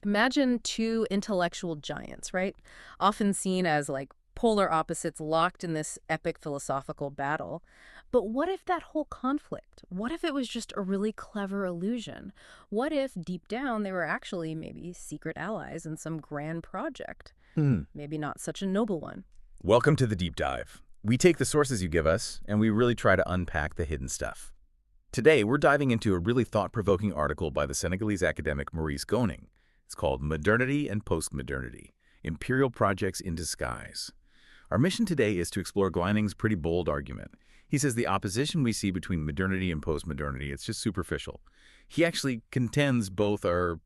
Imagine two intellectual giants, right? Often seen as like polar opposites locked in this epic philosophical battle. But what if that whole conflict, what if it was just a really clever illusion? What if deep down they were actually maybe secret allies in some grand project? Hmm. Maybe not such a noble one. Welcome to the deep dive. We take the sources you give us, and we really try to unpack the hidden stuff. Today, we're diving into a really thought-provoking article by the Senegalese academic Maurice Goning. It's called Modernity and Postmodernity, Imperial Projects in Disguise. Our mission today is to explore Glining's pretty bold argument. He says the opposition we see between modernity and postmodernity, it's just superficial. He actually contends both are,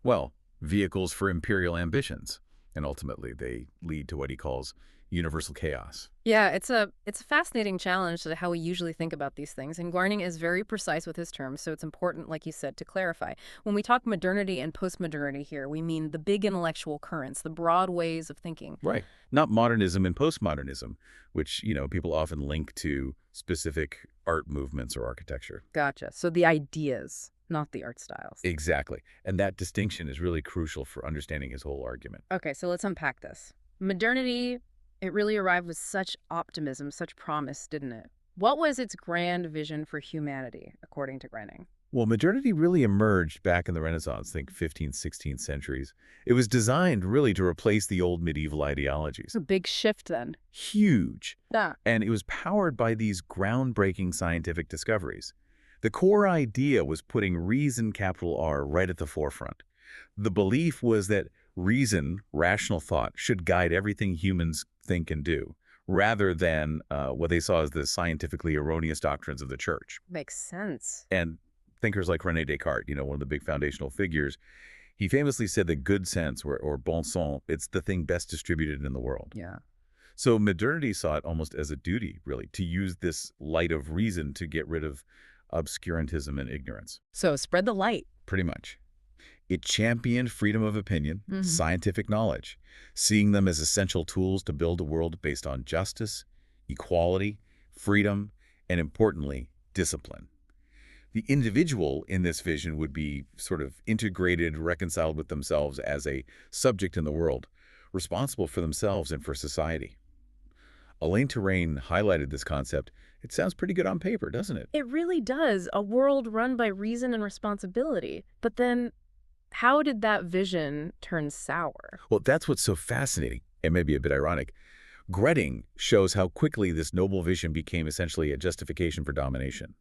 well, vehicles for imperial ambitions, and ultimately they lead to what he calls universal chaos. Yeah, it's a fascinating challenge to how we usually think about these things, and Gwarning is very precise with his terms, so it's important, like you said, to clarify. When we talk modernity and postmodernity here, we mean the big intellectual currents, the broad ways of thinking. Right. Not modernism and postmodernism, which, people often link to specific art movements or architecture. Gotcha. So the ideas, not the art styles. Exactly. And that distinction is really crucial for understanding his whole argument. Okay, so let's unpack this. Modernity, it really arrived with such optimism, such promise, didn't it? What was its grand vision for humanity, according to Gwarning? Well, modernity really emerged back in the Renaissance, think 15th, 16th centuries. It was designed really to replace the old medieval ideologies. A big shift then. Huge. Yeah. And it was powered by these groundbreaking scientific discoveries. The core idea was putting reason, capital R, right at the forefront. The belief was that reason, rational thought, should guide everything humans think and do, rather than what they saw as the scientifically erroneous doctrines of the church. Makes sense. And thinkers like René Descartes, one of the big foundational figures, he famously said that good sense, or bon sens, it's the thing best distributed in the world. Yeah. So modernity saw it almost as a duty, really, to use this light of reason to get rid of obscurantism and ignorance. So spread the light. Pretty much. It championed freedom of opinion, Mhm. scientific knowledge, seeing them as essential tools to build a world based on justice, equality, freedom, and importantly, discipline. The individual in this vision would be sort of integrated, reconciled with themselves as a subject in the world, responsible for themselves and for society. Elaine Terrain highlighted this concept. It sounds pretty good on paper, doesn't it? It really does. A world run by reason and responsibility. But then, how did that vision turn sour? Well, that's what's so fascinating, and maybe a bit ironic. Gretting shows how quickly this noble vision became essentially a justification for domination.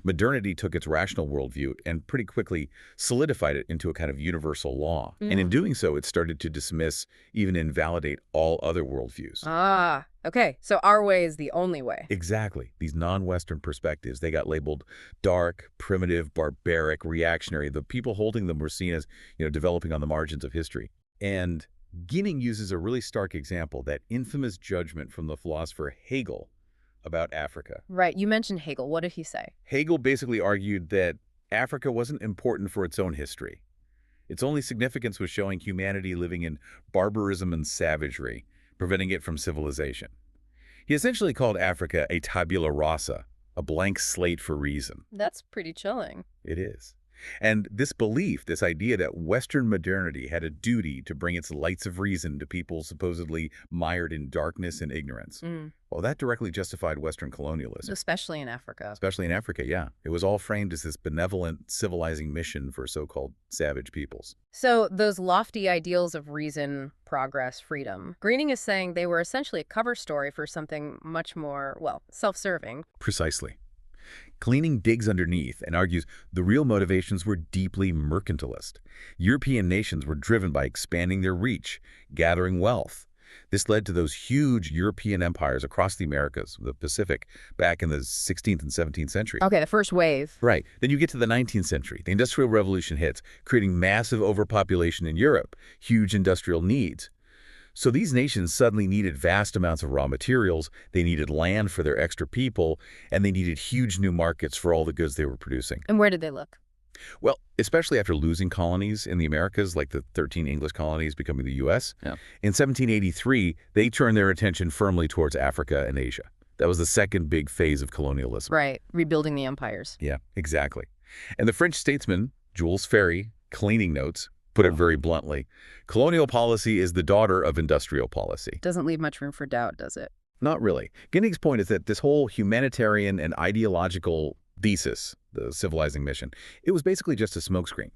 Modernity took its rational worldview and pretty quickly solidified it into a kind of universal law. And in doing so, it started to dismiss, even invalidate all other worldviews. Ah, okay. So our way is the only way. Exactly. These non-Western perspectives, they got labeled dark, primitive, barbaric, reactionary. The people holding them were seen as, developing on the margins of history. And Ginning uses a really stark example, that infamous judgment from the philosopher Hegel about Africa. Right. You mentioned Hegel. What did he say? Hegel basically argued that Africa wasn't important for its own history. Its only significance was showing humanity living in barbarism and savagery, preventing it from civilization. He essentially called Africa a tabula rasa, a blank slate for reason. That's pretty chilling. It is. And this belief, this idea that Western modernity had a duty to bring its lights of reason to people supposedly mired in darkness and ignorance, well, that directly justified Western colonialism. Especially in Africa. Especially in Africa, yeah. It was all framed as this benevolent, civilizing mission for so-called savage peoples. So those lofty ideals of reason, progress, freedom, Greening is saying they were essentially a cover story for something much more, well, self-serving. Precisely. Gleaning digs underneath and argues the real motivations were deeply mercantilist. European nations were driven by expanding their reach, gathering wealth. This led to those huge European empires across the Americas, the Pacific, back in the 16th and 17th century. Okay, the first wave. Right. Then you get to the 19th century. The Industrial Revolution hits, creating massive overpopulation in Europe, huge industrial needs. So these nations suddenly needed vast amounts of raw materials, they needed land for their extra people, and they needed huge new markets for all the goods they were producing. And where did they look? Well, especially after losing colonies in the Americas, like the 13 English colonies becoming the U.S., in 1783, they turned their attention firmly towards Africa and Asia. That was the second big phase of colonialism. Right, rebuilding the empires. Yeah, exactly. And the French statesman, Jules Ferry, cleaning notes, put it very bluntly. Colonial policy is the daughter of industrial policy. Doesn't leave much room for doubt, does it? Not really. Ginning's point is that this whole humanitarian and ideological thesis, the civilizing mission, it was basically just a smokescreen,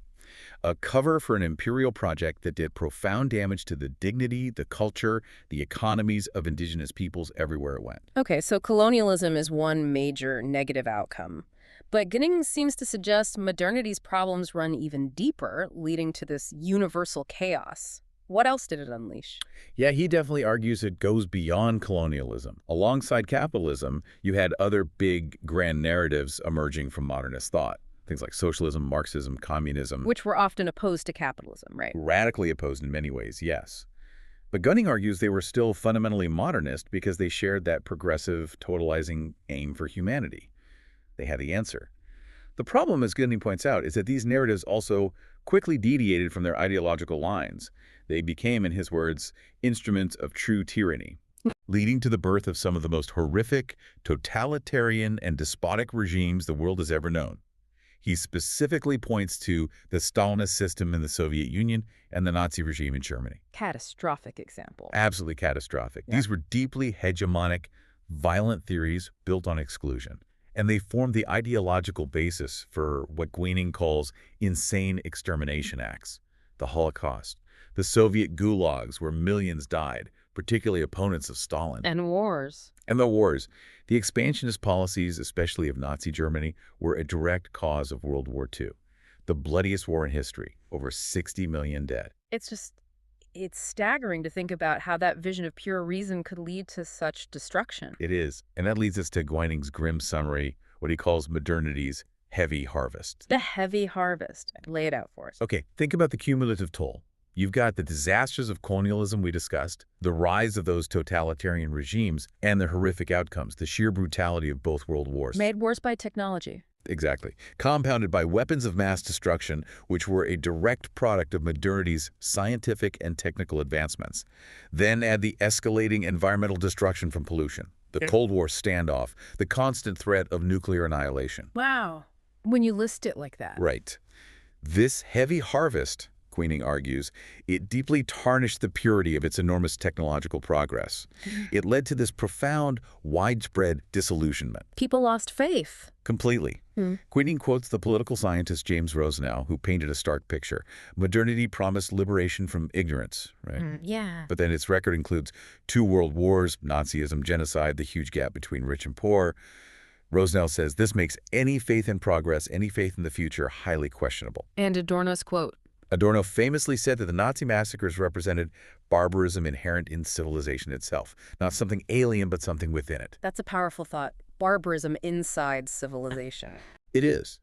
a cover for an imperial project that did profound damage to the dignity, the culture, the economies of indigenous peoples everywhere it went. Okay, so colonialism is one major negative outcome. But Ginning seems to suggest modernity's problems run even deeper, leading to this universal chaos. What else did it unleash? Yeah, he definitely argues it goes beyond colonialism. Alongside capitalism, you had other big, grand narratives emerging from modernist thought. Things like socialism, Marxism, communism. Which were often opposed to capitalism, right? Radically opposed in many ways, yes. But Gunning argues they were still fundamentally modernist because they shared that progressive, totalizing aim for humanity. They had the answer. The problem, as Gunning points out, is that these narratives also quickly deviated from their ideological lines. They became, in his words, instruments of true tyranny, leading to the birth of some of the most horrific, totalitarian, and despotic regimes the world has ever known. He specifically points to the Stalinist system in the Soviet Union and the Nazi regime in Germany. Catastrophic example. Absolutely catastrophic. Yeah. These were deeply hegemonic, violent theories built on exclusion. And they formed the ideological basis for what Gwining calls insane extermination acts. The Holocaust, the Soviet gulags where millions died, particularly opponents of Stalin. And wars. And the wars. The expansionist policies, especially of Nazi Germany, were a direct cause of World War II. The bloodiest war in history, over 60 million dead. It's staggering to think about how that vision of pure reason could lead to such destruction. It is. And that leads us to Gwining's grim summary, what he calls modernity's heavy harvest. The heavy harvest. Lay it out for us. Okay, think about the cumulative toll. You've got the disasters of colonialism we discussed, the rise of those totalitarian regimes, and the horrific outcomes, the sheer brutality of both world wars. Made worse by technology. Exactly. Compounded by weapons of mass destruction, which were a direct product of modernity's scientific and technical advancements. Then add the escalating environmental destruction from pollution, the Cold War standoff, the constant threat of nuclear annihilation. Wow. When you list it like that. Right. This heavy harvest, Gwining argues, it deeply tarnished the purity of its enormous technological progress. It led to this profound, widespread disillusionment. People lost faith. Completely. Gwining quotes the political scientist James Rosenow, who painted a stark picture. Modernity promised liberation from ignorance, right? Yeah. But then its record includes 2 world wars, Nazism, genocide, the huge gap between rich and poor. Rosenow says this makes any faith in progress, any faith in the future, highly questionable. And Adorno's quote. Adorno famously said that the Nazi massacres represented barbarism inherent in civilization itself. Not something alien, but something within it. That's a powerful thought. Barbarism inside civilization. It is.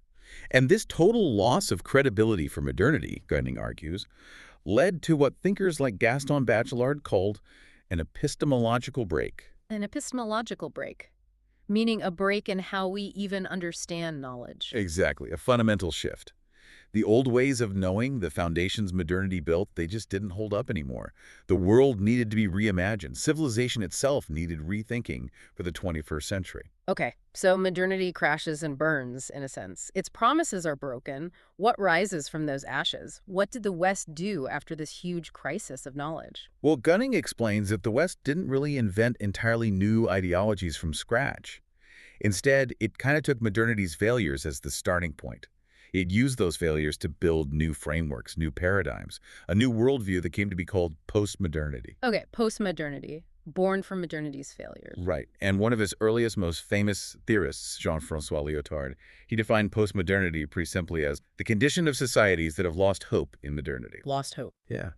And this total loss of credibility for modernity, Gwining argues, led to what thinkers like Gaston Bachelard called an epistemological break. An epistemological break. Meaning a break in how we even understand knowledge. Exactly, a fundamental shift. The old ways of knowing, the foundations modernity built, they just didn't hold up anymore. The world needed to be reimagined. Civilization itself needed rethinking for the 21st century. Okay, so modernity crashes and burns, in a sense. Its promises are broken. What rises from those ashes? What did the West do after this huge crisis of knowledge? Well, Gunning explains that the West didn't really invent entirely new ideologies from scratch. Instead, it kind of took modernity's failures as the starting point. It used those failures to build new frameworks, new paradigms, a new worldview that came to be called postmodernity. Okay, postmodernity, born from modernity's failures. Right. And one of his earliest, most famous theorists, Jean-François Lyotard, he defined postmodernity pretty simply as the condition of societies that have lost hope in modernity. Lost hope. Yeah.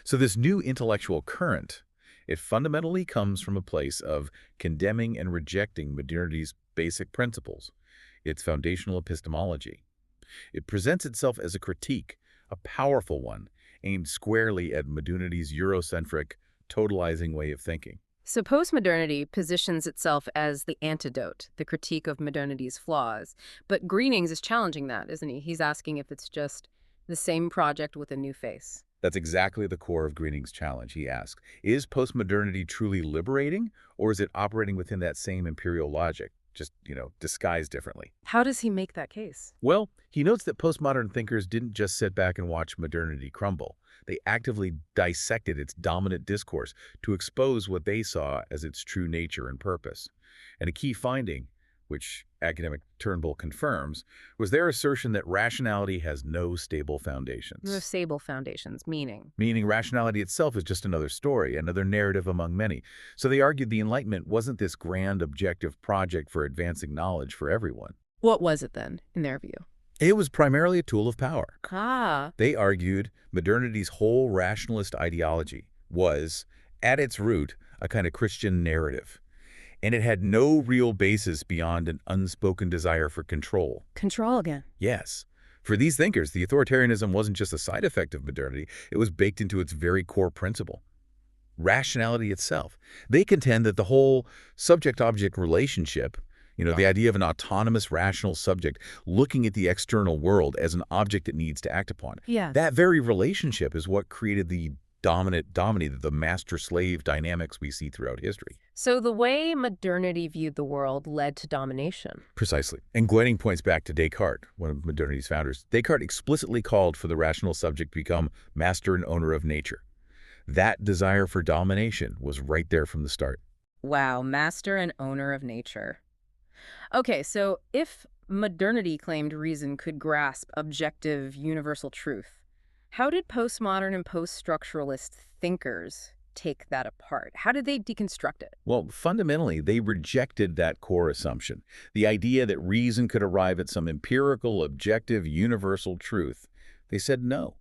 So this new intellectual current, it fundamentally comes from a place of condemning and rejecting modernity's basic principles, its foundational epistemology. It presents itself as a critique, a powerful one, aimed squarely at modernity's Eurocentric, totalizing way of thinking. So postmodernity positions itself as the antidote, the critique of modernity's flaws. But Greenings is challenging that, isn't he? He's asking if it's just the same project with a new face. That's exactly the core of Greening's challenge, he asks. Is postmodernity truly liberating, or is it operating within that same imperial logic, just, disguised differently. How does he make that case? Well, he notes that postmodern thinkers didn't just sit back and watch modernity crumble. They actively dissected its dominant discourse to expose what they saw as its true nature and purpose. And a key finding, which academic Turnbull confirms, was their assertion that rationality has no stable foundations. No stable foundations, meaning? Meaning rationality itself is just another story, another narrative among many. So they argued the Enlightenment wasn't this grand objective project for advancing knowledge for everyone. What was it then, in their view? It was primarily a tool of power. Ah. They argued modernity's whole rationalist ideology was, at its root, a kind of Christian narrative. And it had no real basis beyond an unspoken desire for control. Control again. Yes. For these thinkers, the authoritarianism wasn't just a side effect of modernity, it was baked into its very core principle. Rationality itself. They contend that the whole subject-object relationship, the idea of an autonomous rational subject looking at the external world as an object it needs to act upon. Yeah. That very relationship is what created the dominated the master-slave dynamics we see throughout history. So the way modernity viewed the world led to domination. Precisely. And Gwenning points back to Descartes, one of modernity's founders. Descartes explicitly called for the rational subject to become master and owner of nature. That desire for domination was right there from the start. Wow, master and owner of nature. Okay, so if modernity claimed reason could grasp objective, universal truth, how did postmodern and post-structuralist thinkers take that apart? How did they deconstruct it? Well, fundamentally, they rejected that core assumption, the idea that reason could arrive at some empirical, objective, universal truth. They said no.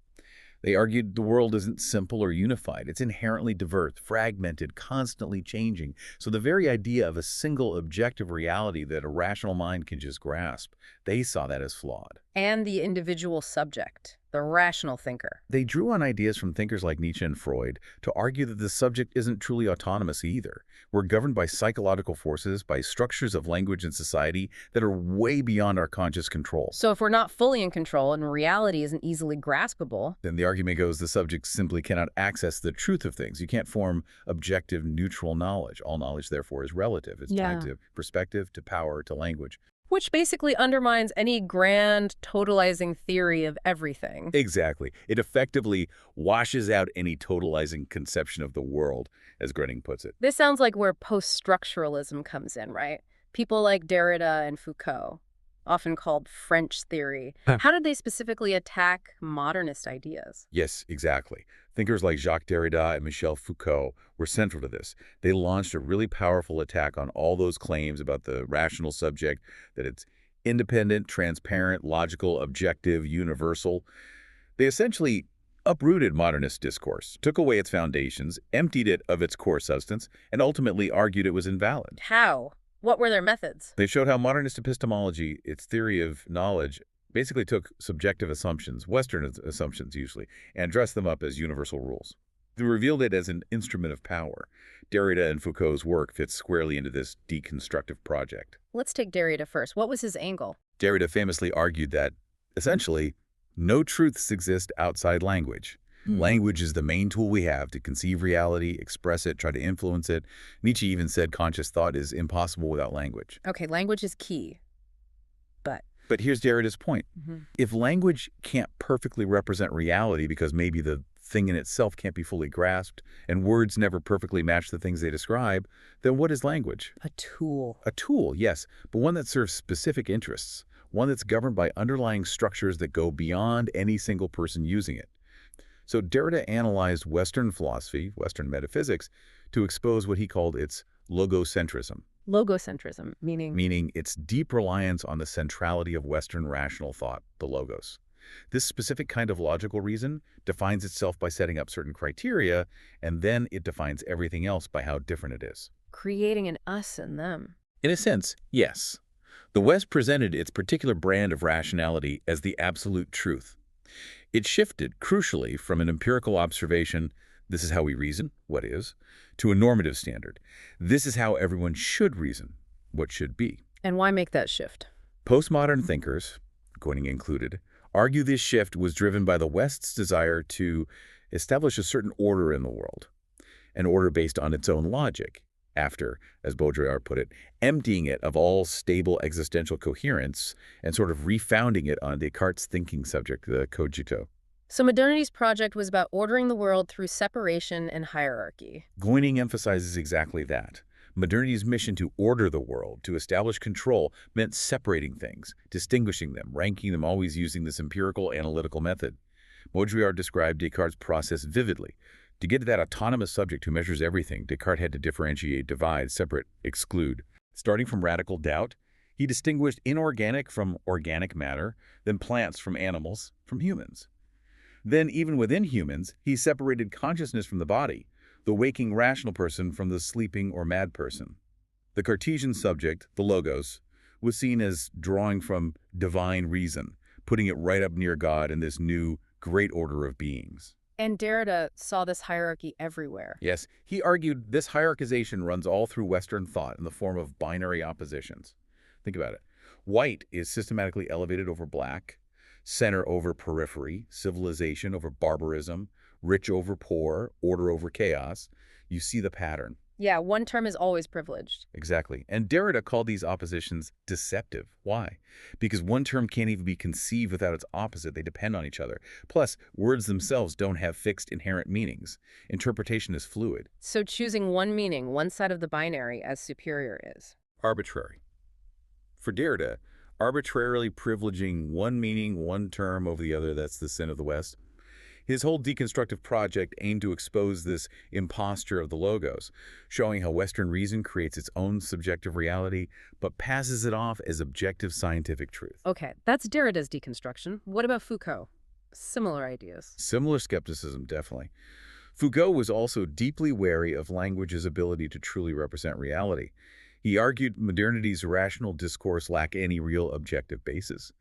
They argued the world isn't simple or unified. It's inherently diverse, fragmented, constantly changing. So the very idea of a single objective reality that a rational mind can just grasp, they saw that as flawed. And the individual subject, the rational thinker. They drew on ideas from thinkers like Nietzsche and Freud to argue that the subject isn't truly autonomous either. We're governed by psychological forces, by structures of language and society that are way beyond our conscious control. So if we're not fully in control and reality isn't easily graspable, then the argument goes the subject simply cannot access the truth of things. You can't form objective, neutral knowledge. All knowledge, therefore, is relative. It's tied to perspective, to power, to language. which basically undermines any grand totalizing theory of everything. Exactly. It effectively washes out any totalizing conception of the world, as Gwenning puts it. This sounds like where post-structuralism comes in, right? People like Derrida and Foucault, often called French theory. How did they specifically attack modernist ideas? Yes, exactly. Thinkers like Jacques Derrida and Michel Foucault were central to this. They launched a really powerful attack on all those claims about the rational subject, that it's independent, transparent, logical, objective, universal. They essentially uprooted modernist discourse, took away its foundations, emptied it of its core substance, and ultimately argued it was invalid. How? What were their methods? They showed how modernist epistemology, its theory of knowledge, basically took subjective assumptions, Western assumptions usually, and dressed them up as universal rules. They revealed it as an instrument of power. Derrida and Foucault's work fits squarely into this deconstructive project. Let's take Derrida first. What was his angle? Derrida famously argued that, essentially, no truths exist outside language. Language is the main tool we have to conceive reality, express it, try to influence it. Nietzsche even said conscious thought is impossible without language. Okay, language is key. But here's Derrida's point. If language can't perfectly represent reality because maybe the thing in itself can't be fully grasped and words never perfectly match the things they describe, then what is language? A tool. A tool, yes, but one that serves specific interests, one that's governed by underlying structures that go beyond any single person using it. So Derrida analyzed Western philosophy, Western metaphysics, to expose what he called its logocentrism. Logocentrism, meaning? Meaning its deep reliance on the centrality of Western rational thought, the logos. This specific kind of logical reason defines itself by setting up certain criteria, and then it defines everything else by how different it is. Creating an us and them. In a sense, yes. The West presented its particular brand of rationality as the absolute truth. It shifted, crucially, from an empirical observation, this is how we reason, what is, to a normative standard. This is how everyone should reason, what should be. And why make that shift? Postmodern thinkers, Gwenning included, argue this shift was driven by the West's desire to establish a certain order in the world, an order based on its own logic. after, as Baudrillard put it, emptying it of all stable existential coherence and sort of refounding it on Descartes' thinking subject, the cogito. So modernity's project was about ordering the world through separation and hierarchy. Goining emphasizes exactly that. Modernity's mission to order the world, to establish control, meant separating things, distinguishing them, ranking them, always using this empirical analytical method. Baudrillard described Descartes' process vividly. To get to that autonomous subject who measures everything, Descartes had to differentiate, divide, separate, exclude. Starting from radical doubt, he distinguished inorganic from organic matter, then plants from animals, from humans. Then, even within humans, he separated consciousness from the body, the waking rational person from the sleeping or mad person. The Cartesian subject, the logos, was seen as drawing from divine reason, putting it right up near God in this new great order of beings. And Derrida saw this hierarchy everywhere. Yes, he argued this hierarchization runs all through Western thought in the form of binary oppositions. Think about it. White is systematically elevated over black, center over periphery, civilization over barbarism, rich over poor, order over chaos. You see the pattern. Yeah, one term is always privileged. Exactly. And Derrida called these oppositions deceptive. Why? Because one term can't even be conceived without its opposite. They depend on each other. Plus, words themselves don't have fixed inherent meanings. Interpretation is fluid. So choosing one meaning, one side of the binary, as superior is Arbitrary. For Derrida, arbitrarily privileging one meaning, one term over the other, that's the sin of the West. His whole deconstructive project aimed to expose this imposture of the logos, showing how Western reason creates its own subjective reality, but passes it off as objective scientific truth. Okay, that's Derrida's deconstruction. What about Foucault? Similar ideas. Similar skepticism, definitely. Foucault was also deeply wary of language's ability to truly represent reality. He argued modernity's rational discourse lacked any real objective basis.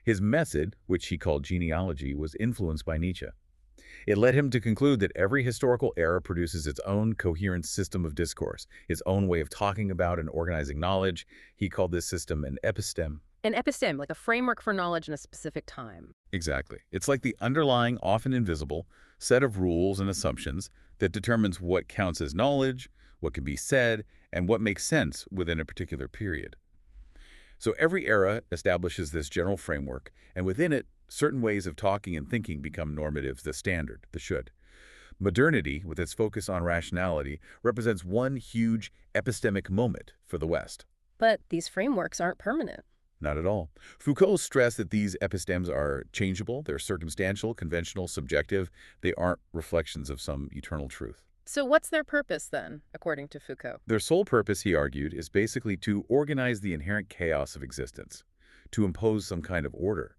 His method, which he called genealogy, was influenced by Nietzsche. It led him to conclude that every historical era produces its own coherent system of discourse, its own way of talking about and organizing knowledge. He called this system an episteme. An episteme, like a framework for knowledge in a specific time. Exactly. It's like the underlying, often invisible, set of rules and assumptions that determines what counts as knowledge, what can be said, and what makes sense within a particular period. So every era establishes this general framework, and within it, certain ways of talking and thinking become normative, the standard, the should. Modernity, with its focus on rationality, represents one huge epistemic moment for the West. But these frameworks aren't permanent. Not at all. Foucault stressed that these epistemes are changeable, they're circumstantial, conventional, subjective. They aren't reflections of some eternal truth. So what's their purpose then, according to Foucault? Their sole purpose, he argued, is basically to organize the inherent chaos of existence, to impose some kind of order.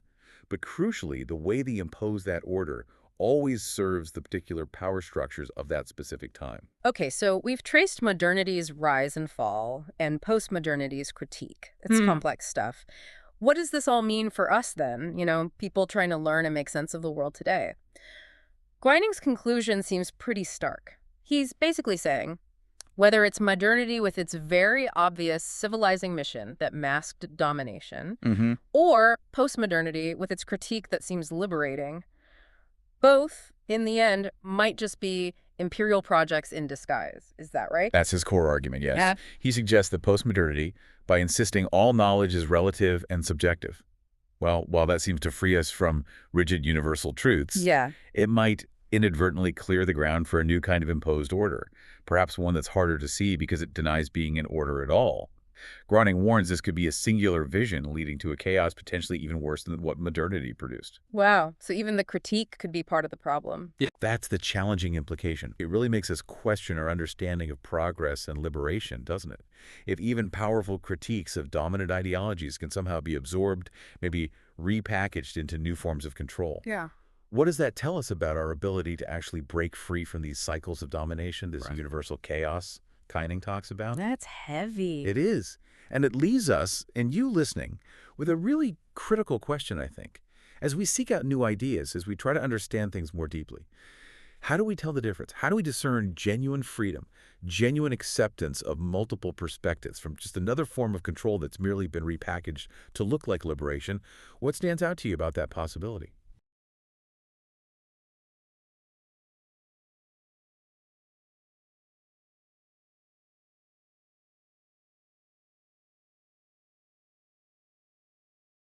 But crucially, the way they impose that order always serves the particular power structures of that specific time. Okay, so we've traced modernity's rise and fall and postmodernity's critique. It's complex stuff. What does this all mean for us then, people trying to learn and make sense of the world today? Greining's conclusion seems pretty stark. He's basically saying, whether it's modernity with its very obvious civilizing mission that masked domination, or postmodernity with its critique that seems liberating, both, in the end, might just be imperial projects in disguise. Is that right? That's his core argument, yes. Yeah. He suggests that postmodernity, by insisting all knowledge is relative and subjective, well, while that seems to free us from rigid universal truths, it might inadvertently clear the ground for a new kind of imposed order, perhaps one that's harder to see because it denies being an order at all. Groening warns this could be a singular vision leading to a chaos potentially even worse than what modernity produced. Wow. So even the critique could be part of the problem. Yeah. That's the challenging implication. It really makes us question our understanding of progress and liberation, doesn't it? If even powerful critiques of dominant ideologies can somehow be absorbed, maybe repackaged into new forms of control. Yeah. What does that tell us about our ability to actually break free from these cycles of domination, this universal chaos Kining talks about? That's heavy. It is. And it leaves us, and you listening, with a really critical question, I think. As we seek out new ideas, as we try to understand things more deeply, how do we tell the difference? How do we discern genuine freedom, genuine acceptance of multiple perspectives from just another form of control that's merely been repackaged to look like liberation? What stands out to you about that possibility?